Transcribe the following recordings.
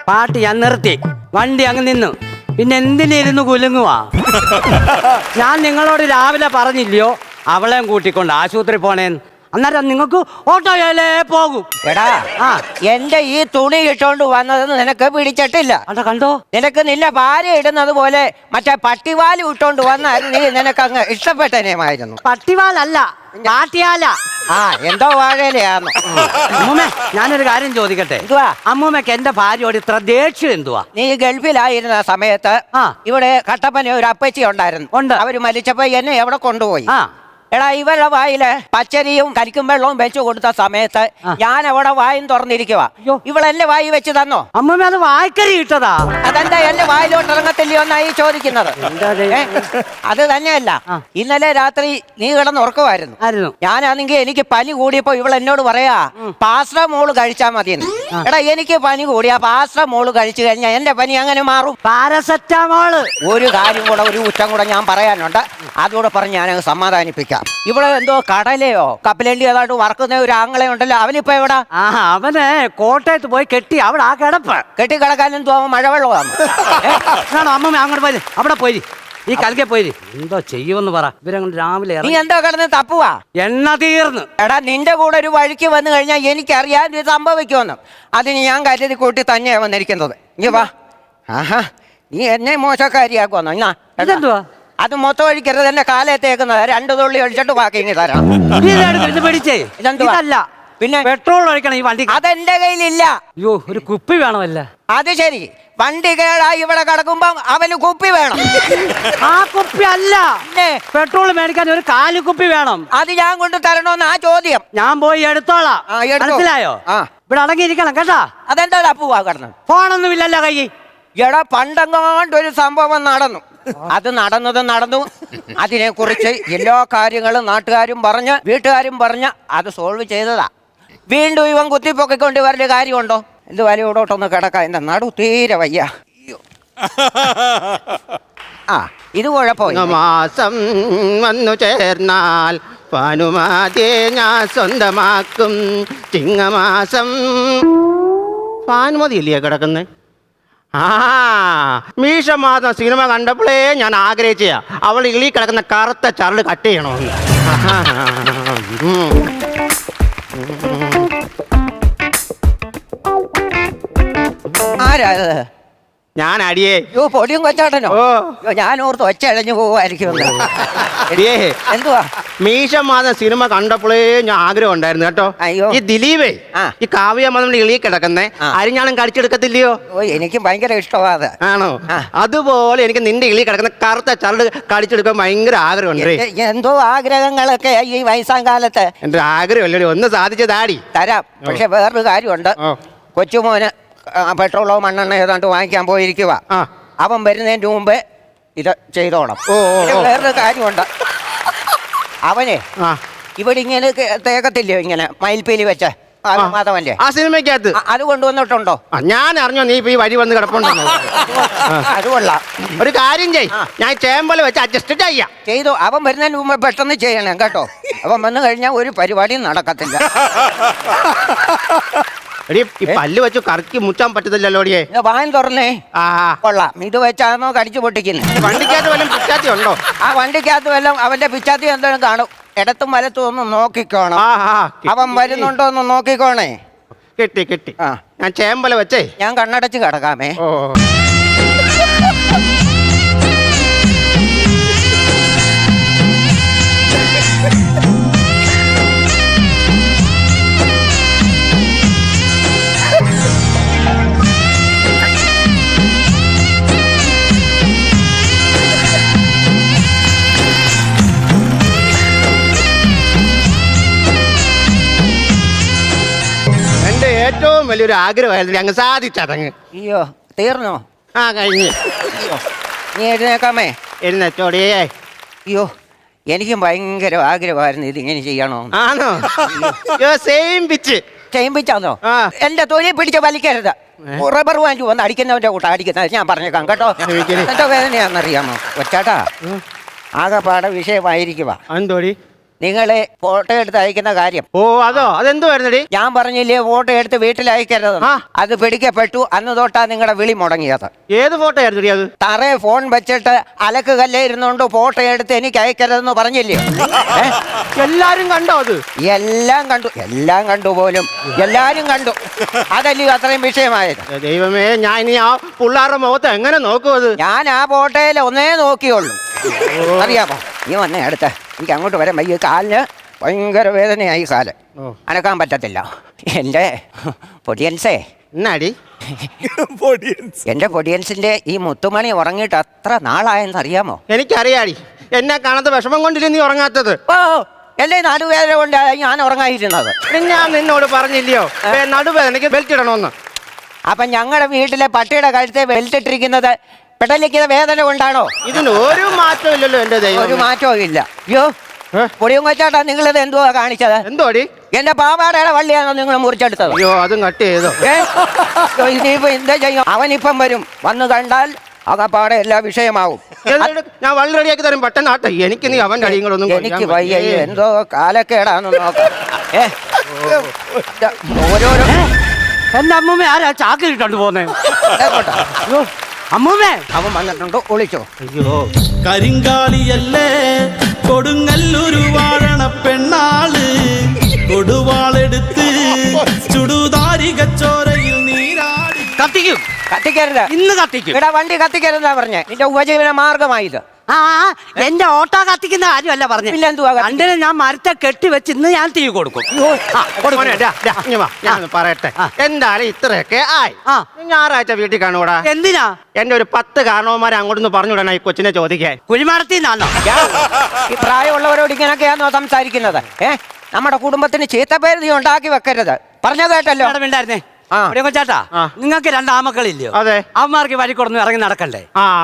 പാട്ട് ഞാൻ നിർത്തി, വണ്ടി അങ്ങ് നിന്നു. പിന്നെ എന്തിനിരുന്ന് കുലുങ്ങുവാ? ഞാൻ നിങ്ങളോട് രാവിലെ പറഞ്ഞില്ലയോ അവളെയും കൂട്ടിക്കൊണ്ട് ആശുപത്രി പോണേന്ന്? അന്നേരം നിങ്ങൾക്ക് ഓട്ടോയിലേ പോകും. എടാ എന്റെ ഈ തുണി ഇട്ടോണ്ട് വന്നതെന്ന് നിനക്ക് പിടിച്ചിട്ടില്ല. അതാ കണ്ടോ, നിനക്ക് നിന്നെ ഭാര്യ ഇടുന്നത് പോലെ മറ്റേ പട്ടിവാല് ഇട്ടോണ്ട് വന്നായിരുന്നു നീ, നിനക്ക് അങ്ങ് ഇഷ്ടപ്പെട്ടനേമായിരുന്നു. പട്ടിവാലല്ല, കാട്ടിയാല. എന്തോ വാഴയിലാന്ന്. അമ്മൂമ്മ, ഞാനൊരു കാര്യം ചോദിക്കട്ടെ? എന്തുവാ? അമ്മൂമ്മക്ക് എന്റെ ഭാര്യയോട് ഇത്ര ദേഷ്യം എന്തുവാ? നീ ഗൾഫിലായിരുന്ന സമയത്ത് ഇവിടെ കട്ടപ്പന ഒരു അപ്പച്ചി ഉണ്ടായിരുന്നു. അവര് മരിച്ചപ്പോ എന്നെ എവിടെ കൊണ്ടുപോയി. എടാ, ഇവരുടെ വായില് പച്ചരിയും കരിക്കും വെള്ളവും വെച്ചു കൊടുത്ത സമയത്ത് ഞാൻ അവിടെ വായും തുറന്നിരിക്കുവാ. ഇവളെന്നെ വായി വെച്ച് തന്നോ? അമ്മൂമ്മ, അത് വായ്ക്കരി ഇട്ടതാ. അതെന്താ എന്റെ വായിലോട്ട് ഇറങ്ങത്തില്ലയോ എന്നായി ചോദിക്കുന്നത്? അത് തന്നെയല്ല, ഇന്നലെ രാത്രി നീ കിടന്ന് ഉറക്കുമായിരുന്നു. ഞാനാണെങ്കിൽ എനിക്ക് പനി കൂടിയപ്പോ ഇവൾ എന്നോട് പറയാ പാസ്ട്ര മോള് കഴിച്ചാ മതിയെന്ന്. എടാ, എനിക്ക് പനി കൂടിയാ പാസ്ട്ര മോള് കഴിച്ചു കഴിഞ്ഞാൽ എന്റെ പനി അങ്ങനെ മാറും. പാരസെറ്റാമോള്. ഒരു കാര്യം കൂടെ, ഒരു കുറ്റം കൂടെ ഞാൻ പറയാനുണ്ട്. അതുകൂടെ പറഞ്ഞ് ഞാനങ്ങ് സമാധാനിപ്പിക്കാം. ഇവിടെ എന്തോ കടലയോ കപ്പലണ്ടി ഏതാണ്ട് വറക്കുന്ന ഒരു ആങ്ങളെ ഉണ്ടല്ലോ, അവനിപ്പോ എവിടാ? അവന് കോട്ടയത്ത് പോയി കെട്ടി അവിടെ ആ കിടപ്പ്. കെട്ടി കിടക്കാൻ എന്തോ മഴവെള്ളമാണ്. അമ്മ അങ്ങോട്ട് പോയി അവിടെ പോയി ഈ കലക്കെ പോയി എന്തോ ചെയ്യുമെന്ന് പറ. ഇവരങ്ങോട്ട് രാവിലെ നീ എന്തോ കിടന്ന് തപ്പുവാ? എണ്ണ തീർന്നു. എടാ, നിന്റെ കൂടെ ഒരു വഴിക്ക് വന്നു കഴിഞ്ഞാൽ എനിക്കറിയാൻ ഇത് സംഭവിക്കുമെന്ന്. അതിന് ഞാൻ കരുതി കൂട്ടി തന്നെയാ വന്നിരിക്കുന്നത്. നീ വാ. നീ എന്നെ മോശക്കാരിയാക്കുവന്നോ? എന്നാ ഇതെന്തുവാ? അത് മൊത്തം ഒഴിക്കരുത്, എന്റെ കാലത്തേക്കുന്നത് 2 തുള്ളി ഒഴിച്ചിട്ട് ബാക്കി ഇനി തരാം. ഇതല്ല, പിന്നെ പെട്രോൾ ഒഴിക്കണം ഈ വണ്ടി. അതെന്റെ കയ്യിലില്ല. അയ്യോ, ഒരു കുപ്പി വേണമല്ല? അത് ശരി, വണ്ടി കേടായി ഇവിടെ കിടക്കുമ്പോ അവന് കുപ്പി വേണം. ആ കുപ്പി അല്ല, പെട്രോൾ മേടിക്കാൻ ഒരു കാലി കുപ്പി വേണം. അത് ഞാൻ കൊണ്ട് തരണോന്ന് ആ ചോദ്യം? ഞാൻ പോയി എടുത്തോളാം. മനസ്സിലായോ? ഇവിടെ അടങ്ങിയിരിക്കണം കേട്ടാ. അതെന്താ അപ്പുവാ കിടന്നു? ഫോണൊന്നും ഇല്ലല്ലോ കൈ. എടാ, പണ്ടെങ്ങാണ്ടൊരു സംഭവം നടന്നു. അത് നടന്നു. അതിനെക്കുറിച്ച് എല്ലാ കാര്യങ്ങളും നാട്ടുകാരും പറഞ്ഞ് വീട്ടുകാരും പറഞ്ഞ് അത് സോൾവ് ചെയ്തതാ. വീണ്ടും ഇവൻ കുത്തിപ്പൊക്കിക്കൊണ്ട് വരേണ്ട കാര്യമുണ്ടോ? എന്ത് വലയോടോട്ടൊന്ന് കിടക്കാം, എന്റെ നടു തീരെ വയ്യ. ഇത് കുഴപ്പമില്ല. മാസം വന്നു ചേർന്നാൽ പാനുമാതേ ഞാൻ സ്വന്തമാക്കും. ചിങ്ങമാസം പാനുമതിയില്ലേ കിടക്കുന്നേ? മീശമാസം സിനിമ കണ്ടപ്പോഴേ ഞാൻ ആഗ്രഹിച്ച അവൾ ഇളി കിടക്കുന്ന കറുത്ത ചരട് കട്ട് ചെയ്യണമെന്ന്. ആരാ? ഞാൻ അടിയേ. പൊടിയും കൊച്ചാട്ടനോ? ഞാൻ ഓർത്ത് ഒച്ച അഴഞ്ഞു പോവായിരിക്കും. എന്തുവാ? മീശമാസം സിനിമ കണ്ടപ്പോഴേ ഞാൻ ആഗ്രഹം ഉണ്ടായിരുന്നു കേട്ടോ. ഈ ദിലീപേ ഈ കാവ്യമതി ഇളി കിടക്കുന്നേ അരിഞ്ഞാളും കടിച്ചെടുക്കത്തില്ലയോ? എനിക്ക് ഭയങ്കര ഇഷ്ടമാണ്. ആണോ? അതുപോലെ എനിക്ക് നിന്റെ ഇളി കിടക്കുന്ന കറുത്ത ചരട് കടിച്ചെടുക്കാൻ ഭയങ്കര ആഗ്രഹമുണ്ട്. എന്തോ ആഗ്രഹങ്ങളൊക്കെ ഈ വയസ്സാം കാലത്ത്. എന്റെ ആഗ്രഹമല്ലേ ഒന്ന് സാധിച്ചതാടി. തരാം. പക്ഷെ വേറൊരു കാര്യമുണ്ട്. കൊച്ചുമോന് പെട്രോളോ മണ്ണെണ്ണ ഏതാണ്ട് വാങ്ങിക്കാൻ പോയിരിക്കുക. അവൻ വരുന്നതിന് മുമ്പ് ഇത് ചെയ്തോണം. വേറൊരു കാര്യമുണ്ട്. അവനെ ഇവിടെ ഇങ്ങനെ തേക്കത്തില്ലയോ ഇങ്ങനെ മയിൽപ്പീലി വെച്ച് മാധവന്റെ ആ സിനിമയ്ക്കകത്ത് അത് കൊണ്ടുവന്നിട്ടുണ്ടോ? ഞാൻ അറിഞ്ഞോ നീ ഇപ്പൊ ഈ വഴി വന്ന് കിടപ്പുണ്ടെന്നോ? അത് കൊള്ളാം. ഒരു കാര്യം ചെയ്, ഞാൻ ചേമ്പല് വെച്ച് അഡ്ജസ്റ്റ് ചെയ്യാം. ചെയ്തു. അവൻ വരുന്നതിന് മുമ്പ് പെട്ടെന്ന് ചെയ്യണം കേട്ടോ. അവൻ വന്നു കഴിഞ്ഞാൽ ഒരു പരിപാടിയും നടക്കത്തില്ല. ഈ പല്ല് വെച്ച് കറക്കി മുച്ചാൻ പറ്റത്തില്ലല്ലോ. വാൻ തുറന്നേ. കൊള്ളാം. ഇത് വെച്ചാണോ കടിച്ചു പൊട്ടിക്കുന്നത്? വണ്ടിക്കകത്ത് വല്ലതും പിച്ചാത്തി ഉണ്ടോ? ആ വണ്ടിക്കകത്ത് വല്ലതും അവന്റെ പിച്ചാത്തി എന്തെങ്കിലും കാണും. ഇടത്തും വലത്തും ഒന്ന് നോക്കിക്കോണം. അവൻ വരുന്നുണ്ടോ ഒന്ന് നോക്കിക്കോണേ. കിട്ടി. ഞാൻ ചേമ്പല വെച്ചേ ഞാൻ കണ്ണടച്ച് കിടക്കാമേ. ഏറ്റവും വലിയൊരു ആഗ്രഹമായിരുന്നു, അങ്ങ് സാധിച്ചതങ്ങ്. അയ്യോ, തീർന്നോ? കഴിഞ്ഞു. നീ എഴുന്നേക്കാമേ. എഴുന്നേറ്റോടേ. അയ്യോ, എനിക്കും ഭയങ്കര ആഗ്രഹമായിരുന്നു ഇതിങ്ങനെ ചെയ്യണോ. ആണോ? സെയിം പിച്ചാന്നോ? എന്റെ തൊലി പിടിച്ച് വലിക്കരുത്. റബ്ബർ വാങ്ങി വന്ന് അടിക്കുന്നവന്റെ കൂട്ടം അടിക്കുന്നത് ഞാൻ പറഞ്ഞേക്കാം കേട്ടോ. എന്താ വേദനയാണെന്നറിയാമോ? ഒച്ചാട്ടാ ആകെപ്പാടെ വിഷയമായിരിക്കുക. എന്തോടി? നിങ്ങള് ഫോട്ടോ എടുത്ത് അയക്കുന്ന കാര്യം. ഓ അതോ, അതെന്തുവായിരുന്നടി? ഞാൻ പറഞ്ഞില്ലേ ഫോട്ടോ എടുത്ത് വീട്ടിൽ അയക്കരുത്. അത് പിടിക്കപ്പെട്ടു. അന്ന് തൊട്ടാ നിങ്ങളുടെ വിളി മുടങ്ങിയത്. ഏത് ഫോട്ടോ ആയിരുന്നു അത്? തറേ ഫോൺ വെച്ചിട്ട് അലക്ക് കല്ലേ ഇരുന്നോണ്ട് ഫോട്ടോ എടുത്ത് എനിക്ക് അയക്കരുതെന്ന് പറഞ്ഞില്ലേ? എല്ലാരും കണ്ടോ അത്? എല്ലാം കണ്ടു പോലും. എല്ലാരും കണ്ടു. അതല്ലേ അത്രയും വിഷയമായത്. ദൈവമേ, ഞാൻ ഇനി ആ പിള്ളേരുടെ മുഖത്ത് എങ്ങനെ നോക്കും അത്? ഞാൻ ആ ഫോട്ടോയിൽ ഒന്നേ നോക്കിയുള്ളൂ. അറിയാമോ? നീ വന്നേ അടുത്ത്. എനിക്ക് അങ്ങോട്ട് വരാൻ വയ്യ. കാലിന് ഭയങ്കര വേദനയായി. കാല് അനക്കാൻ പറ്റത്തില്ല. എൻ്റെ പൊടിയൻസേ. എന്നാടി? എൻ്റെ പൊടിയൻസിന്റെ ഈ മുത്തുമണി ഉറങ്ങിയിട്ട് അത്ര നാളായെന്ന് അറിയാമോ? എനിക്കറിയാടി. എന്നെ കാണാത്ത വിഷമം കൊണ്ടില്ലേ നീ ഉറങ്ങാത്തത്? ഓ, എന്റെ നടുവേദന കൊണ്ട് ഞാൻ ഉറങ്ങായിരുന്നത്. ഞാൻ നിന്നോട് പറഞ്ഞില്ലയോ നടുവേദനയ്ക്ക് ബെൽറ്റ് ഇടണമെന്ന്? അപ്പൊ ഞങ്ങളുടെ വീട്ടിലെ പട്ടിയുടെ കഴുത്തെ ബെൽറ്റ് ഇട്ടിരിക്കുന്നത് പെടലിക്കുന്ന വേദന കൊണ്ടാണോ? ഇതിന് ഒരു മാറ്റവും ഇല്ലല്ലോ എന്റെ ദൈവം. ഒരു മാറ്റവും ഇല്ല. അയ്യോ പൊടിയും കൊച്ചാട്ടാ, നിങ്ങളിത് എന്തുവാ കാണിച്ചത്? എന്തോടി? എന്റെ പാവാടയുടെ വള്ളിയാണോ നിങ്ങൾ മുറിച്ചെടുത്തത്? അയ്യോ, അതും കട്ട് ചെയ്തോ? ഇനിയിപ്പോ എന്താ ചെയ്യും? അവനിപ്പം വരും. വന്നു കണ്ടാൽ അകപ്പാടെ എല്ലാ വിഷയമാവും. ഞാൻ വള്ളി റെഡിയാക്കി തരും പെട്ടെന്നാട്ടെ. എനിക്ക് നീ അവന്റെ അടിയങ്ങളൊന്നും എനിക്ക് വയ്യ. എന്തോ കാലക്കേടാന്ന് നോക്കാം. ഓരോരോ എന്റെ അമ്മൂമ്മ ആരാ ചാക്കിലിട്ടോണ്ട് പോന്നേ? അമ്മൂമ്മേ, അവൻ വന്നിട്ടുണ്ടോ? ഒളിച്ചോ? അയ്യോ, കരിങ്കാളിയല്ലേ കൊടുങ്ങല്ലൊരു വാഴണ പെണ്ണാള് കൊടുവാളെടുത്ത് ചുടുതാരികച്ചോരയിൽ നീരാടി. കത്തിക്കും. കത്തിക്കരുത്. ഇന്ന് കത്തിക്കും. ഇവിടെ വണ്ടി കത്തിക്കരുതാ പറഞ്ഞേ. നിന്റെ ഉപജീവന മാർഗമായത്. ആ, എന്റെ ഓട്ടോ കത്തിക്കുന്ന കാര്യമല്ല പറഞ്ഞു. പിന്നെ എന്തുവാ? രണ്ടിനെ ഞാൻ മരത്തെ കെട്ടി വെച്ച് ഇന്ന് ഞാൻ തീ കൊടുക്കും. ഞാൻ പറയട്ടെ. എന്തായാലും ഇത്രയൊക്കെ ആയി. ഞായറാഴ്ച വീട്ടിൽ കാണൂടാ. എന്തിനാ? എന്റെ ഒരു 10 കാരണവന്മാരെ അങ്ങോട്ടൊന്ന് പറഞ്ഞുവിടണം ഈ കൊച്ചിനെ ചോദിക്കാൻ. കുഴിമാടത്തിന്നാണോ? ഈ പ്രായമുള്ളവരോട് ഇങ്ങനെയൊക്കെയാണോ സംസാരിക്കുന്നത്? നമ്മുടെ കുടുംബത്തിന് ചീത്തപ്പേര് നീ ഉണ്ടാക്കി വെക്കരുത്. പറഞ്ഞ കേട്ടല്ലോ. ഉണ്ടായിരുന്നേ കൊച്ചാട്ടാ, നിങ്ങൾക്ക് 2 ആമക്കളില്ലയോ? അതെ. അവന്മാർക്ക് വഴി കൊടുന്ന് ഇറങ്ങി നടക്കണ്ടേ?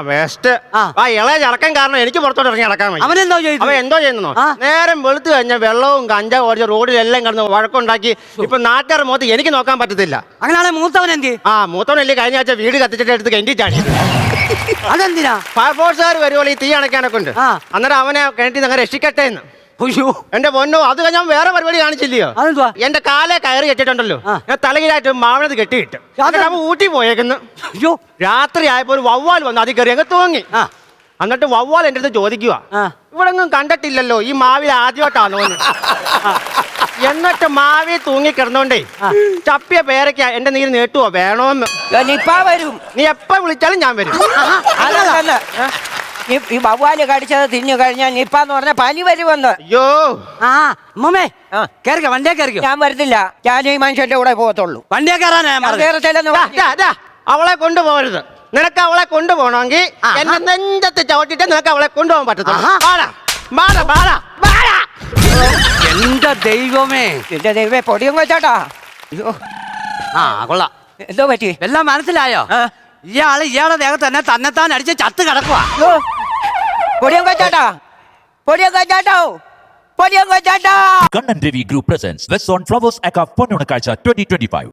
വേസ്റ്റ്. ഇളയ ചടക്കം കാരണം എനിക്ക് പുറത്തോട്ട് ഇറങ്ങി നടക്കാൻ. അവനെന്തോ ചെയ്തു? അവൻ എന്തോ ചെയ്യുന്നു? നേരം വെളുത്തു കഴിഞ്ഞാൽ വെള്ളവും കഞ്ചാവും ഓടിച്ച് റോഡിലെല്ലാം കിടന്ന് വഴക്കുണ്ടാക്കി. ഇപ്പൊ നാട്ടുകാരുടെ മുഖത്ത് എനിക്ക് നോക്കാൻ പറ്റത്തില്ല. അങ്ങനെയാണെ മൂത്തവൻ എന്ത്? മൂത്തവനല്ലേ കഴിഞ്ഞ ആഴ്ച വീട് കത്തിച്ചിട്ട് എടുത്ത് കിണറ്റി ചാടി. അതെന്തിനാ? ഫയർഫോഴ്സുകാർ വരുമ്പോൾ ഈ തീ അണയ്ക്കാനൊക്കെ ഉണ്ട്. അന്നേരം അവനെ കിണറ്റി അങ്ങ് രക്ഷിക്കട്ടെ എന്ന്. എന്റെ പൊന്നോ, അത് ഞാൻ വേറെ പരിപാടി കാണിച്ചില്ലയോ? എന്റെ കാലെ കയറി കെട്ടിട്ടുണ്ടല്ലോ, ഞാൻ തലകിലായിട്ട് മാവണത് കെട്ടിയിട്ട് അവൻ ഊട്ടി പോയേക്കുന്നു. രാത്രി ആയപ്പോ ഒരു വവ്വാൽ വന്ന് അതിൽ കയറി അങ്ങ് തൂങ്ങി. എന്നിട്ട് വവ്വാൽ എന്റെ അടുത്ത് ചോദിക്കുക, ഇവിടെ ഒന്നും കണ്ടിട്ടില്ലല്ലോ, ഈ മാവിൽ ആദ്യമായിട്ടാണോ? എന്നിട്ട് മാവി തൂങ്ങി കിടന്നോണ്ടേ ചപ്പിയ പേരയ്ക്ക എന്റെ നീര് നീട്ടുവോ വേണോന്ന്. വരും. നീ എപ്പ വിളിച്ചാലും ഞാൻ വരും. ഈ വവ്വാല് കടിച്ചത് തിന്നു കഴിഞ്ഞാൽ നിപ്പാന്ന് പറഞ്ഞ പനി വരുമെന്ന്. അയ്യോ അമ്മൂമ്മേ, കേറിക്കോ, വണ്ടിയെ കേറിക്കോ. ഞാൻ വരുന്നില്ല. ഞാൻ ഈ മനുഷ്യന്റെ കൂടെ പോകത്തുള്ളൂ. വണ്ടിയെ കയറാനാ. അവളെ കൊണ്ടുപോകരുത്. നിനക്ക് അവളെ കൊണ്ടുപോകണമെങ്കിൽ എന്നെ നെഞ്ചത്ത് ചവിട്ടിട്ട് നിനക്ക് അവളെ കൊണ്ടുപോകാൻ പറ്റത്തുള്ളൂ. എന്റെ ദൈവമേ, എന്റെ ദൈവമേ, പൊടിയും വെച്ചാട്ടാ. അയ്യോ, കൊള്ളാം. എന്തോ പറ്റി? എല്ലാം മനസ്സിലായോ? ഇയാളുടെ ദേഹത്ത് തന്നെ തന്നെത്താൻ അടിച്ച് ചത്ത് കിടക്കുക. പൊടിയും വെച്ചാട്ടാ, പൊടിയും വെച്ചാട്ടോ, പൊടിയും വെച്ചാട്ടാ. Kannan Devi Group presents West on Flowers Aka Ponnunakazha 2025.